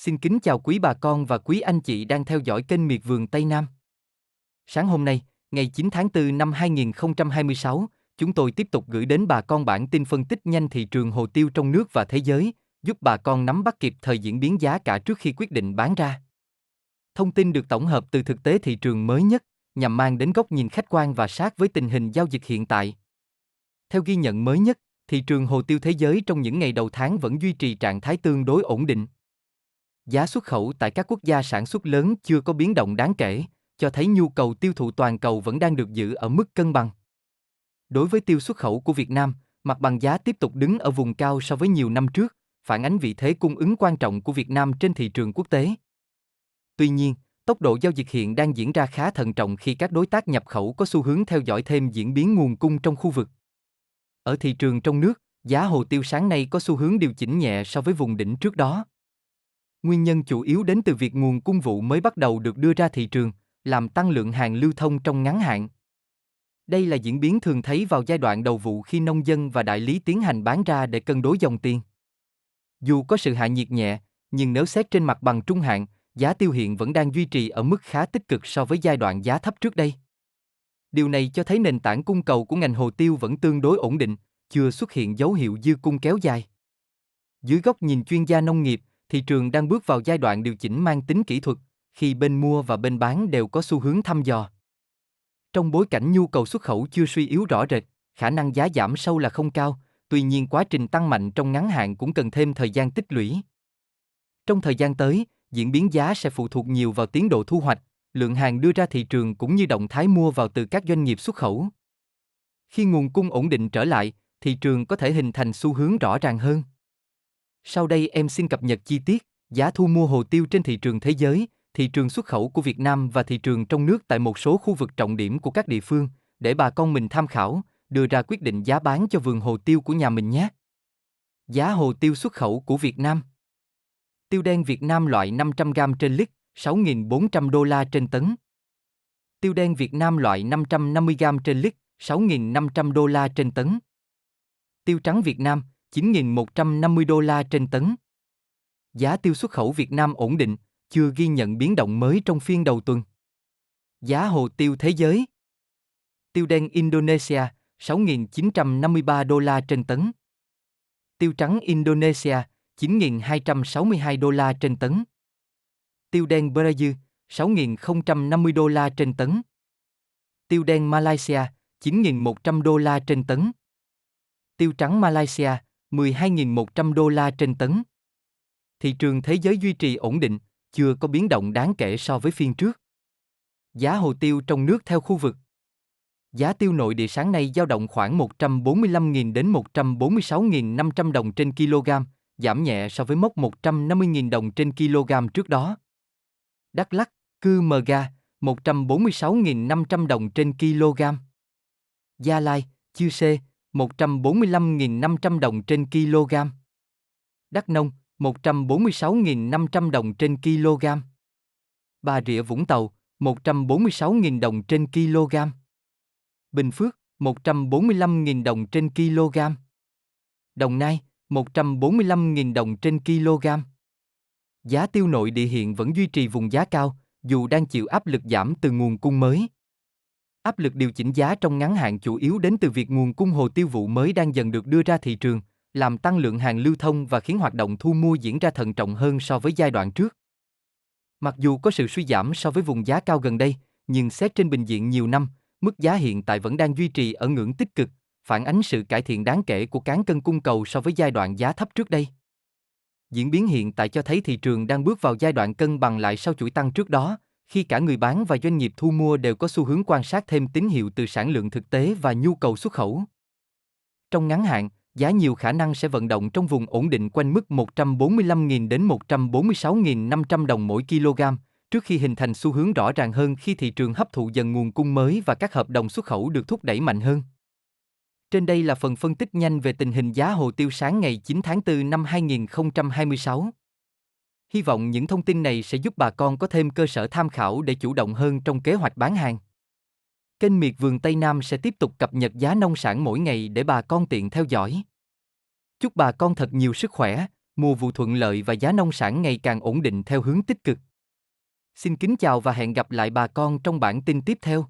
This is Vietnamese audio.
Xin kính chào quý bà con và quý anh chị đang theo dõi kênh Miệt vườn Tây Nam. Sáng hôm nay, ngày 9 tháng 4 năm 2026, chúng tôi tiếp tục gửi đến bà con bản tin phân tích nhanh thị trường hồ tiêu trong nước và thế giới, giúp bà con nắm bắt kịp thời diễn biến giá cả trước khi quyết định bán ra. Thông tin được tổng hợp từ thực tế thị trường mới nhất, nhằm mang đến góc nhìn khách quan và sát với tình hình giao dịch hiện tại. Theo ghi nhận mới nhất, thị trường hồ tiêu thế giới trong những ngày đầu tháng vẫn duy trì trạng thái tương đối ổn định. Giá xuất khẩu tại các quốc gia sản xuất lớn chưa có biến động đáng kể, cho thấy nhu cầu tiêu thụ toàn cầu vẫn đang được giữ ở mức cân bằng. Đối với tiêu xuất khẩu của Việt Nam, mặt bằng giá tiếp tục đứng ở vùng cao so với nhiều năm trước, phản ánh vị thế cung ứng quan trọng của Việt Nam trên thị trường quốc tế. Tuy nhiên, tốc độ giao dịch hiện đang diễn ra khá thận trọng khi các đối tác nhập khẩu có xu hướng theo dõi thêm diễn biến nguồn cung trong khu vực. Ở thị trường trong nước, giá hồ tiêu sáng nay có xu hướng điều chỉnh nhẹ so với vùng đỉnh trước đó. Nguyên nhân chủ yếu đến từ việc nguồn cung vụ mới bắt đầu được đưa ra thị trường, làm tăng lượng hàng lưu thông trong ngắn hạn. Đây là diễn biến thường thấy vào giai đoạn đầu vụ khi nông dân và đại lý tiến hành bán ra để cân đối dòng tiền. Dù có sự hạ nhiệt nhẹ, nhưng nếu xét trên mặt bằng trung hạn, giá tiêu hiện vẫn đang duy trì ở mức khá tích cực so với giai đoạn giá thấp trước đây. Điều này cho thấy nền tảng cung cầu của ngành hồ tiêu vẫn tương đối ổn định, chưa xuất hiện dấu hiệu dư cung kéo dài. Dưới góc nhìn chuyên gia nông nghiệp, thị trường đang bước vào giai đoạn điều chỉnh mang tính kỹ thuật, khi bên mua và bên bán đều có xu hướng thăm dò. Trong bối cảnh nhu cầu xuất khẩu chưa suy yếu rõ rệt, khả năng giá giảm sâu là không cao, tuy nhiên quá trình tăng mạnh trong ngắn hạn cũng cần thêm thời gian tích lũy. Trong thời gian tới, diễn biến giá sẽ phụ thuộc nhiều vào tiến độ thu hoạch, lượng hàng đưa ra thị trường cũng như động thái mua vào từ các doanh nghiệp xuất khẩu. Khi nguồn cung ổn định trở lại, thị trường có thể hình thành xu hướng rõ ràng hơn. Sau đây em xin cập nhật chi tiết, giá thu mua hồ tiêu trên thị trường thế giới, thị trường xuất khẩu của Việt Nam và thị trường trong nước tại một số khu vực trọng điểm của các địa phương, để bà con mình tham khảo, đưa ra quyết định giá bán cho vườn hồ tiêu của nhà mình nhé. Giá hồ tiêu xuất khẩu của Việt Nam. Tiêu đen Việt Nam loại 500g trên lít, 6.400 đô la trên tấn. Tiêu đen Việt Nam loại 550g trên lít, 6.500 đô la trên tấn. Tiêu trắng Việt Nam, 9.150 đô la trên tấn. Giá tiêu xuất khẩu Việt Nam ổn định, chưa ghi nhận biến động mới trong phiên đầu tuần. Giá hồ tiêu thế giới. Tiêu đen Indonesia, 6.953 đô la trên tấn. Tiêu trắng Indonesia, 9.262 đô la trên tấn. Tiêu đen Brazil, 6.050 đô la trên tấn. Tiêu đen Malaysia, 9.100 đô la trên tấn. Tiêu trắng Malaysia, 12.100 đô la trên tấn. Thị trường thế giới duy trì ổn định, chưa có biến động đáng kể so với phiên trước. Giá hồ tiêu trong nước theo khu vực. Giá tiêu nội địa sáng nay dao động khoảng 145.000 đến 146.500 đồng trên kg, giảm nhẹ so với mốc 150.000 đồng trên kg trước đó. Đắk Lắk, Cư Mờ Ga, 146.500 đồng trên kg. Gia Lai, Chư Sê, 145.500 đồng trên kg. Đắk Nông, 146.500 đồng trên kg. Bà Rịa Vũng Tàu, 146.000 đồng trên kg. Bình Phước, 145.000 đồng trên kg. Đồng Nai, 145.000 đồng trên kg. Giá tiêu nội địa hiện vẫn duy trì vùng giá cao, dù đang chịu áp lực giảm từ nguồn cung mới. Áp lực điều chỉnh giá trong ngắn hạn chủ yếu đến từ việc nguồn cung hồ tiêu vụ mới đang dần được đưa ra thị trường, làm tăng lượng hàng lưu thông và khiến hoạt động thu mua diễn ra thận trọng hơn so với giai đoạn trước. Mặc dù có sự suy giảm so với vùng giá cao gần đây, nhưng xét trên bình diện nhiều năm, mức giá hiện tại vẫn đang duy trì ở ngưỡng tích cực, phản ánh sự cải thiện đáng kể của cán cân cung cầu so với giai đoạn giá thấp trước đây. Diễn biến hiện tại cho thấy thị trường đang bước vào giai đoạn cân bằng lại sau chuỗi tăng trước đó, khi cả người bán và doanh nghiệp thu mua đều có xu hướng quan sát thêm tín hiệu từ sản lượng thực tế và nhu cầu xuất khẩu. Trong ngắn hạn, giá nhiều khả năng sẽ vận động trong vùng ổn định quanh mức 145.000 đến 146.500 đồng mỗi kg, trước khi hình thành xu hướng rõ ràng hơn khi thị trường hấp thụ dần nguồn cung mới và các hợp đồng xuất khẩu được thúc đẩy mạnh hơn. Trên đây là phần phân tích nhanh về tình hình giá hồ tiêu sáng ngày 9 tháng 4 năm 2026. Hy vọng những thông tin này sẽ giúp bà con có thêm cơ sở tham khảo để chủ động hơn trong kế hoạch bán hàng. Kênh Miệt vườn Tây Nam sẽ tiếp tục cập nhật giá nông sản mỗi ngày để bà con tiện theo dõi. Chúc bà con thật nhiều sức khỏe, mùa vụ thuận lợi và giá nông sản ngày càng ổn định theo hướng tích cực. Xin kính chào và hẹn gặp lại bà con trong bản tin tiếp theo.